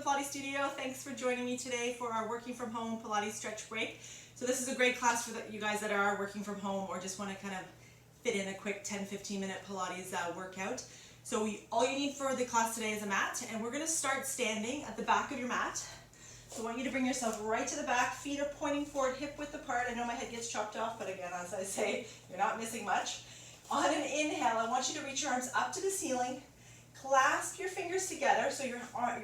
Pilates studio. Thanks for joining me today for our working from home Pilates stretch break. So this is a great class for you guys that are working from home or just want to kind of fit in a quick 10-15 minute Pilates workout. So all you need for the class today is a mat, and we're going to start standing at the back of your mat. So I want you to bring yourself right to the back, feet are pointing forward, hip width apart. I know my head gets chopped off, but again, as I say, you're not missing much. On an inhale, I want you to reach your arms up to the ceiling, clasp your fingers together so your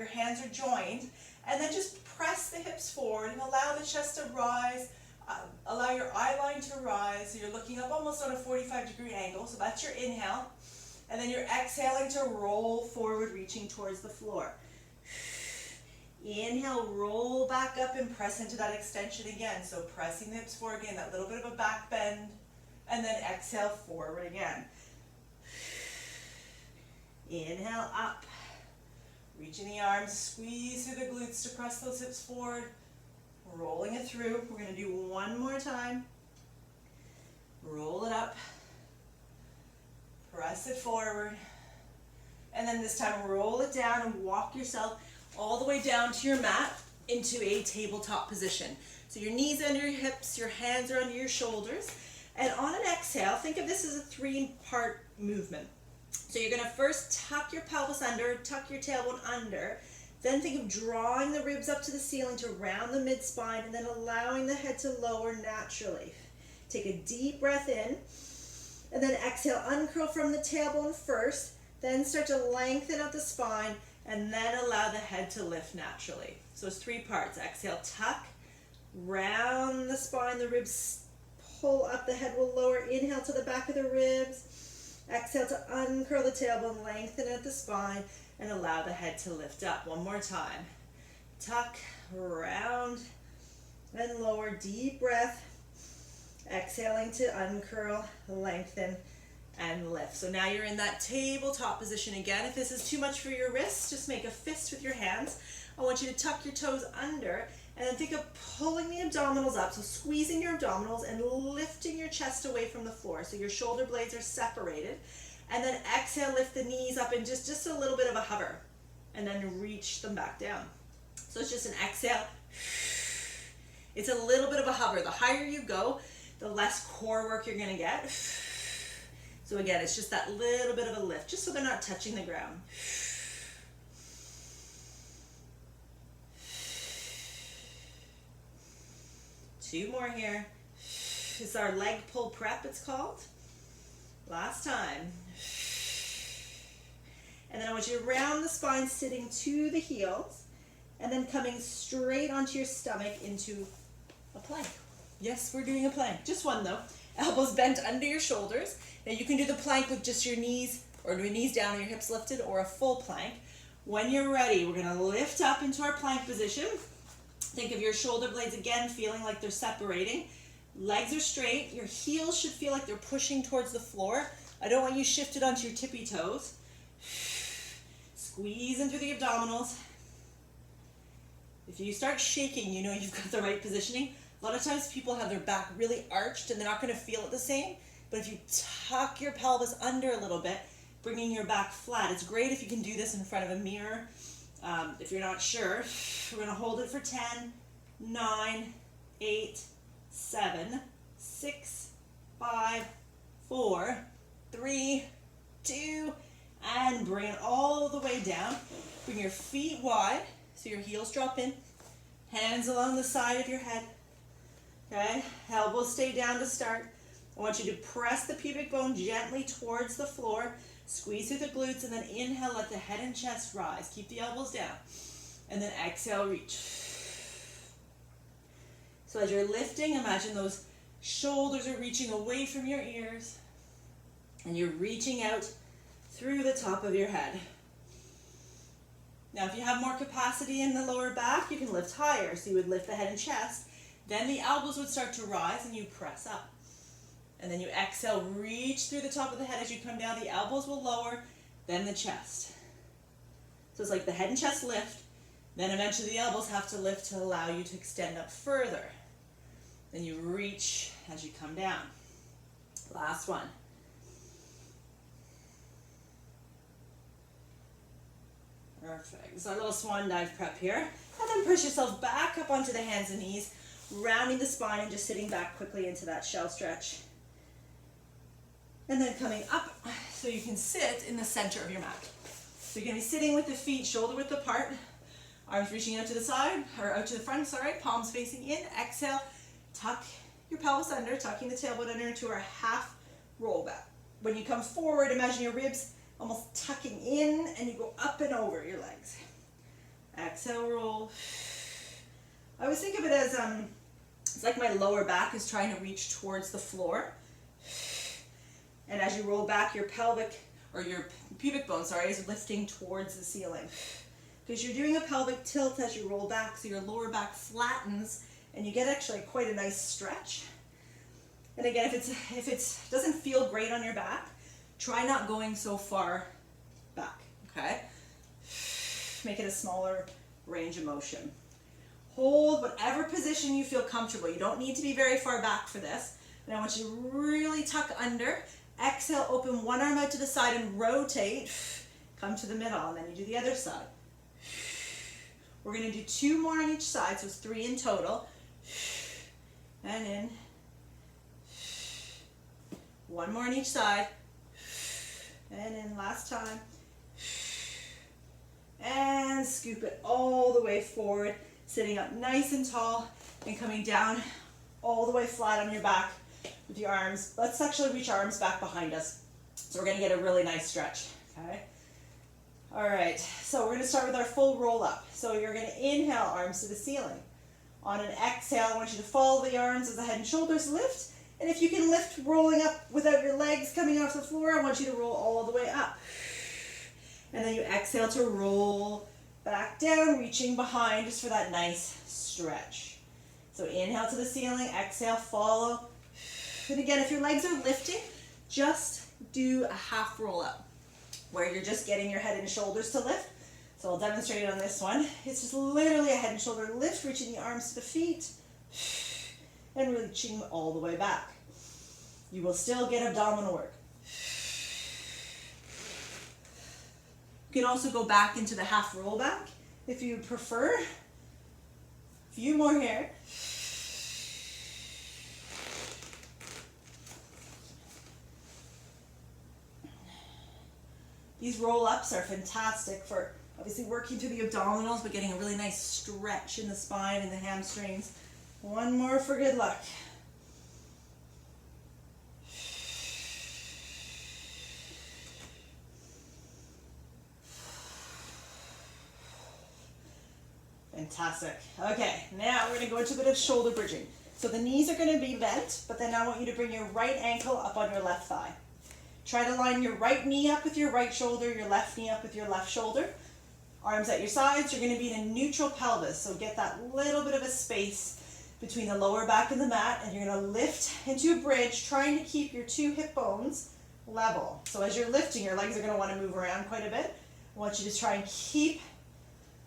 hands are joined, and then just press the hips forward and allow the chest to rise, allow your eye line to rise, so you're looking up almost on a 45-degree angle, so that's your inhale, and then you're exhaling to roll forward, reaching towards the floor. Inhale, roll back up and press into that extension again, so pressing the hips forward again, that little bit of a back bend, and then exhale forward again. Inhale up, reaching the arms, squeeze through the glutes to press those hips forward, rolling it through. We're going to do one more time. Roll it up, press it forward, and then this time roll it down and walk yourself all the way down to your mat into a tabletop position. So your knees under your hips, your hands are under your shoulders, and on an exhale, think of this as a three-part movement. So you're going to first tuck your pelvis under, tuck your tailbone under, then think of drawing the ribs up to the ceiling to round the mid-spine, and then allowing the head to lower naturally. Take a deep breath in, and then exhale, uncurl from the tailbone first, then start to lengthen out the spine, and then allow the head to lift naturally. So it's three parts. Exhale, tuck, round the spine, the ribs pull up, the head will lower. Inhale to the back of the ribs. Exhale to uncurl the tailbone, lengthen out the spine, and allow the head to lift up. One more time. Tuck, round, and lower. Deep breath. Exhaling to uncurl, lengthen, and lift. So now you're in that tabletop position again. If this is too much for your wrists, just make a fist with your hands. I want you to tuck your toes under, and then think of pulling the abdominals up, so squeezing your abdominals and lifting your chest away from the floor so your shoulder blades are separated. And then exhale, lift the knees up and just a little bit of a hover, and then reach them back down. So it's just an exhale. It's a little bit of a hover. The higher you go, the less core work you're going to get. So again, it's just that little bit of a lift, just so they're not touching the ground. Two more here. It's our leg pull prep, it's called. Last time. And then I want you to round the spine, sitting to the heels, and then coming straight onto your stomach into a plank. Yes, we're doing a plank. Just one though. Elbows bent under your shoulders. Now you can do the plank with just your knees, or your knees down and your hips lifted, or a full plank. When you're ready, we're going to lift up into our plank position. Think of your shoulder blades again feeling like they're separating. Legs are straight. Your heels should feel like they're pushing towards the floor. I don't want you shifted onto your tippy toes. Squeeze in through the abdominals. If you start shaking, you know you've got the right positioning. A lot of times people have their back really arched and they're not going to feel it the same. But if you tuck your pelvis under a little bit, bringing your back flat, it's great if you can do this in front of a mirror. If you're not sure, we're going to hold it for 10, 9, 8, 7, 6, 5, 4, 3, 2, and bring it all the way down. Bring your feet wide so your heels drop in. Hands along the side of your head. Okay, elbows stay down to start. I want you to press the pubic bone gently towards the floor. Squeeze through the glutes, and then inhale, let the head and chest rise. Keep the elbows down. And then exhale, reach. So as you're lifting, imagine those shoulders are reaching away from your ears. And you're reaching out through the top of your head. Now if you have more capacity in the lower back, you can lift higher. So you would lift the head and chest. Then the elbows would start to rise and you press up. And then you exhale, reach through the top of the head as you come down. The elbows will lower, then the chest. So it's like the head and chest lift, then eventually the elbows have to lift to allow you to extend up further. Then you reach as you come down. Last one. Perfect. This is our little swan dive prep here. And then push yourself back up onto the hands and knees, rounding the spine and just sitting back quickly into that shell stretch. And then coming up so you can sit in the center of your mat. So you're going to be sitting with the feet shoulder width apart, arms reaching out to the side, or out to the front, sorry, palms facing in. Exhale, tuck your pelvis under, tucking the tailbone under into our half roll back. When you come forward, imagine your ribs almost tucking in and you go up and over your legs. Exhale, roll. I always think of it as, it's like my lower back is trying to reach towards the floor. And as you roll back, your pelvic, or your pubic bone, sorry, is lifting towards the ceiling. Because you're doing a pelvic tilt as you roll back, so your lower back flattens and you get actually quite a nice stretch. And again, if it doesn't feel great on your back, try not going so far back, okay? Make it a smaller range of motion. Hold whatever position you feel comfortable. You don't need to be very far back for this. And I want you to really tuck under. Exhale, open one arm out to the side and rotate. Come to the middle, and then you do the other side. We're going to do 2 more on each side, so it's 3 in total. And in. 1 more on each side. And in, last time. And scoop it all the way forward, sitting up nice and tall and coming down all the way flat on your back with your arms. Let's actually reach our arms back behind us. So we're going to get a really nice stretch, okay? All right, so we're going to start with our full roll up. So you're going to inhale, arms to the ceiling. On an exhale, I want you to follow the arms as the head and shoulders lift. And if you can lift rolling up without your legs coming off the floor, I want you to roll all the way up. And then you exhale to roll back down, reaching behind just for that nice stretch. So inhale to the ceiling, exhale, follow. And again, if your legs are lifting, just do a half roll up where you're just getting your head and shoulders to lift. So I'll demonstrate it on this one. It's just literally a head and shoulder lift, reaching the arms to the feet and reaching all the way back. You will still get abdominal work. You can also go back into the half roll back if you prefer. A few more here. These roll-ups are fantastic for obviously working through the abdominals, but getting a really nice stretch in the spine and the hamstrings. 1 more for good luck. Fantastic. Okay, now we're going to go into a bit of shoulder bridging. So the knees are going to be bent, but then I want you to bring your right ankle up on your left thigh. Try to line your right knee up with your right shoulder, your left knee up with your left shoulder. Arms at your sides, you're going to be in a neutral pelvis, so get that little bit of a space between the lower back and the mat, and you're going to lift into a bridge, trying to keep your 2 hip bones level. So as you're lifting, your legs are going to want to move around quite a bit. I want you to try and keep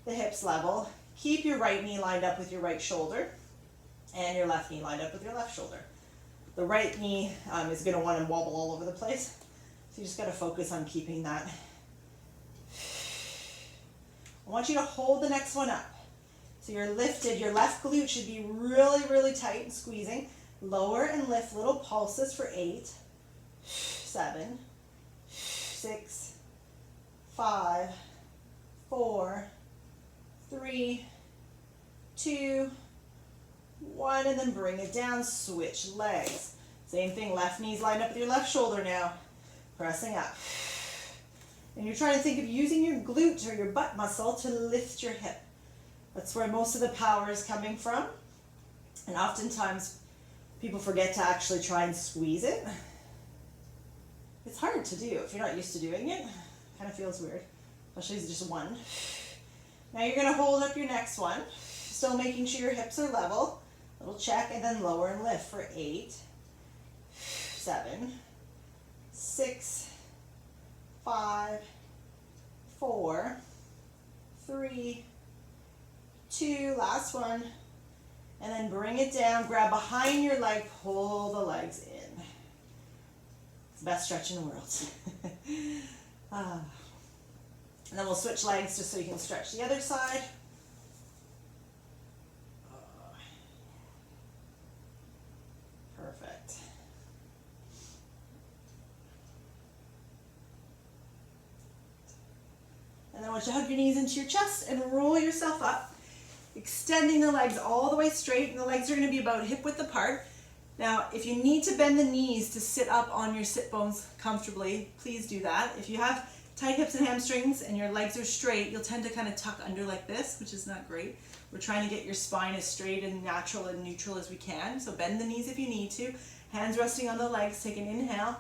the hips level. Keep your right knee lined up with your right shoulder and your left knee lined up with your left shoulder. The right knee is going to want to wobble all over the place, so you just got to focus on keeping that. I want you to hold the next one up. So you're lifted, your left glute should be really, really tight and squeezing. Lower and lift little pulses for 8, 7, 6, 5, 4, 3, 2, 1, and then bring it down, switch legs. Same thing, left knee's lined up with your left shoulder now, pressing up. And you're trying to think of using your glute or your butt muscle to lift your hip. That's where most of the power is coming from. And oftentimes, people forget to actually try and squeeze it. It's hard to do if you're not used to doing it. Kind of feels weird, especially if it's just one. Now you're going to hold up your next one, still making sure your hips are level. Little check, and then lower and lift for 8, 7, 6, 5, 4, 3, 2, last one, and then bring it down, grab behind your leg, pull the legs in. It's the best stretch in the world. And then we'll switch legs just so you can stretch the other side. Perfect. And then I want you to hug your knees into your chest and roll yourself up, extending the legs all the way straight, and the legs are going to be about hip width apart. Now, if you need to bend the knees to sit up on your sit bones comfortably, please do that. If you have tight hips and hamstrings and your legs are straight, you'll tend to kind of tuck under like this, which is not great. We're trying to get your spine as straight and natural and neutral as we can. So bend the knees if you need to. Hands resting on the legs. Take an inhale.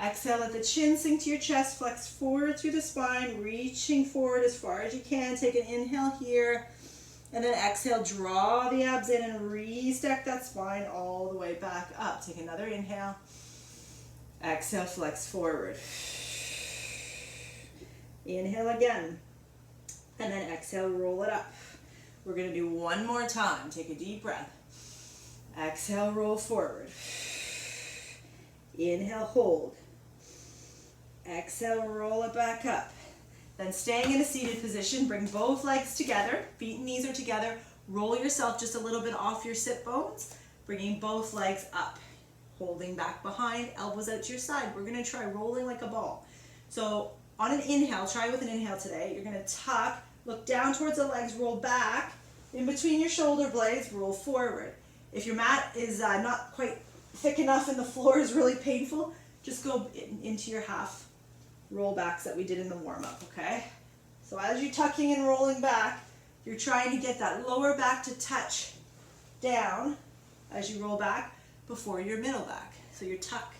Exhale, let the chin sink to your chest. Flex forward through the spine, reaching forward as far as you can. Take an inhale here. And then exhale, draw the abs in and re-stack that spine all the way back up. Take another inhale. Exhale, flex forward. Inhale again. And then exhale, roll it up. We're going to do one more time. Take a deep breath. Exhale, roll forward. Inhale, hold. Exhale, roll it back up. Then staying in a seated position, bring both legs together, feet and knees are together, roll yourself just a little bit off your sit bones, bringing both legs up, holding back behind, elbows out to your side. We're going to try rolling like a ball. So on an inhale, try with an inhale today, you're going to tuck, look down towards the legs, roll back, in between your shoulder blades, roll forward. If your mat is not quite thick enough and the floor is really painful, just go into your half rollbacks that we did in the warm-up, okay? So as you're tucking and rolling back, you're trying to get that lower back to touch down as you roll back before your middle back. So your tuck.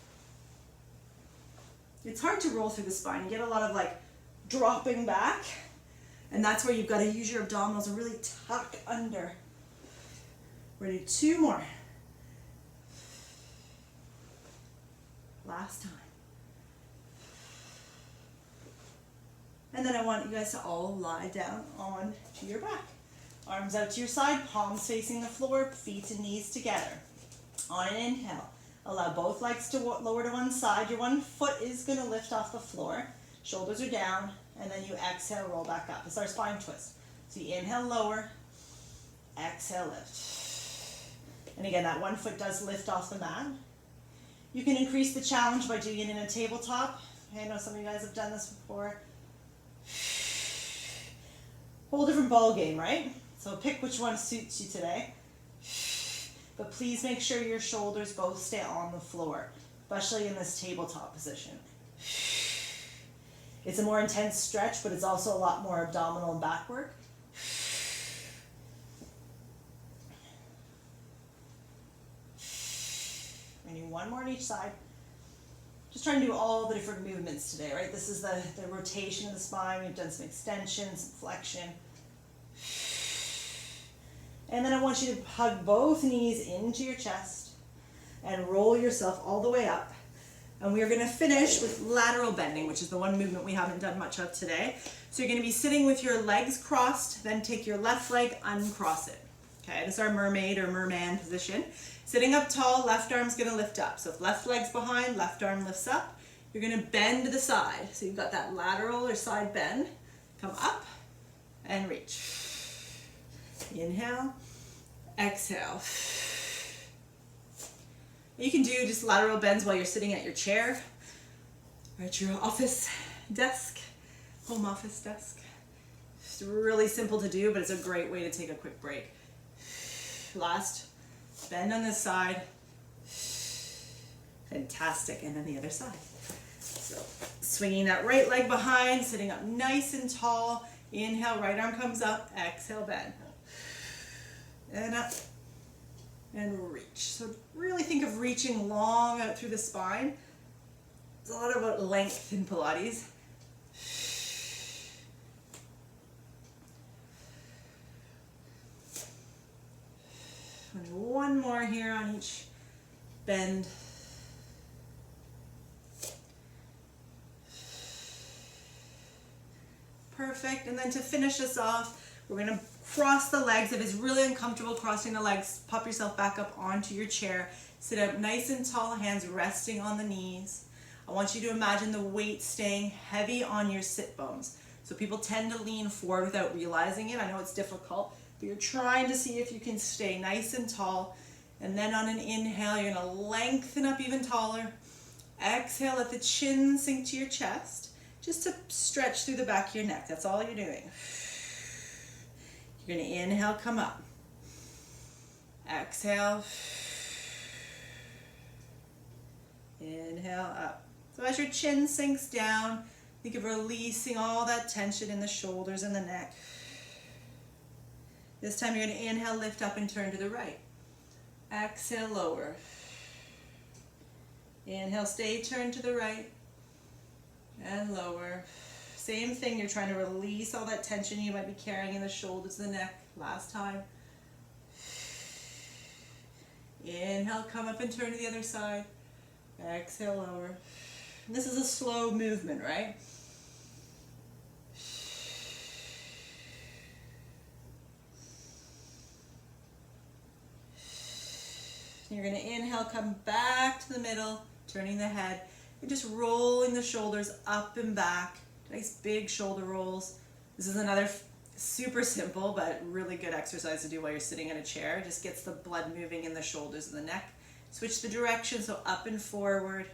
It's hard to roll through the spine. You get a lot of like dropping back, and that's where you've got to use your abdominals and really tuck under. We're going to do two more. Last time. And then I want you guys to all lie down on to your back. Arms out to your side, palms facing the floor, feet and knees together. On an inhale, allow both legs to lower to one side. Your one foot is going to lift off the floor. Shoulders are down, and then you exhale, roll back up. It's our spine twist. So you inhale, lower, exhale, lift. And again, that one foot does lift off the mat. You can increase the challenge by doing it in a tabletop. I know some of you guys have done this before. Whole different ball game, right? So pick which one suits you today. But please make sure your shoulders both stay on the floor, especially in this tabletop position. It's a more intense stretch, but it's also a lot more abdominal and back work. We're going to do one more on each side. Just trying to do all the different movements today, right? This is the rotation of the spine. We've done some extension, some flexion. And then I want you to hug both knees into your chest and roll yourself all the way up. And we are going to finish with lateral bending, which is the one movement we haven't done much of today. So you're going to be sitting with your legs crossed, then take your left leg, uncross it. Okay, this is our mermaid or merman position. Sitting up tall, left arm's going to lift up. So if left leg's behind, left arm lifts up. You're going to bend to the side. So you've got that lateral or side bend. Come up and reach. Inhale, exhale. You can do just lateral bends while you're sitting at your chair or at your office desk, home office desk. It's really simple to do, but it's a great way to take a quick break. Last, bend on this side. Fantastic, and then the other side. So swinging that right leg behind, sitting up nice and tall. Inhale, right arm comes up, exhale, bend. And up, and reach. So really think of reaching long out through the spine. It's a lot about length in Pilates. One more here on each bend. Perfect. And then to finish us off, we're going to cross the legs. If it's really uncomfortable crossing the legs, pop yourself back up onto your chair. Sit up nice and tall, hands resting on the knees. I want you to imagine the weight staying heavy on your sit bones. So people tend to lean forward without realizing it. I know it's difficult, but you're trying to see if you can stay nice and tall. And then on an inhale, you're gonna lengthen up even taller. Exhale, let the chin sink to your chest, just to stretch through the back of your neck. That's all you're doing. You're gonna inhale, come up. Exhale. Inhale, up. So as your chin sinks down, think of releasing all that tension in the shoulders and the neck. This time you're going to inhale, lift up and turn to the right. Exhale, lower. Inhale, stay turned to the right and lower. Same thing, you're trying to release all that tension you might be carrying in the shoulders and the neck. Last time. Inhale, come up and turn to the other side. Exhale, lower. And this is a slow movement, right? You're going to inhale, come back to the middle, turning the head. You're just rolling the shoulders up and back. Nice big shoulder rolls. This is another super simple but really good exercise to do while you're sitting in a chair. It just gets the blood moving in the shoulders and the neck. Switch the direction, so up and forward.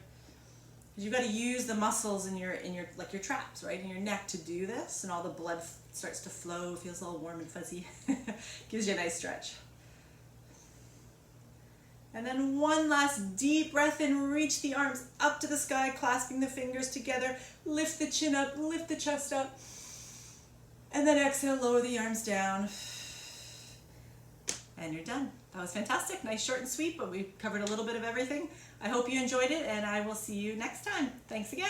You've got to use the muscles in your like your traps, right, in your neck to do this, and all the blood starts to flow, feels all warm and fuzzy. Gives you a nice stretch. And then one last deep breath in, reach the arms up to the sky, clasping the fingers together, lift the chin up, lift the chest up, and then exhale, lower the arms down. And you're done. That was fantastic. Nice, short and sweet, but we covered a little bit of everything. I hope you enjoyed it, and I will see you next time. Thanks again.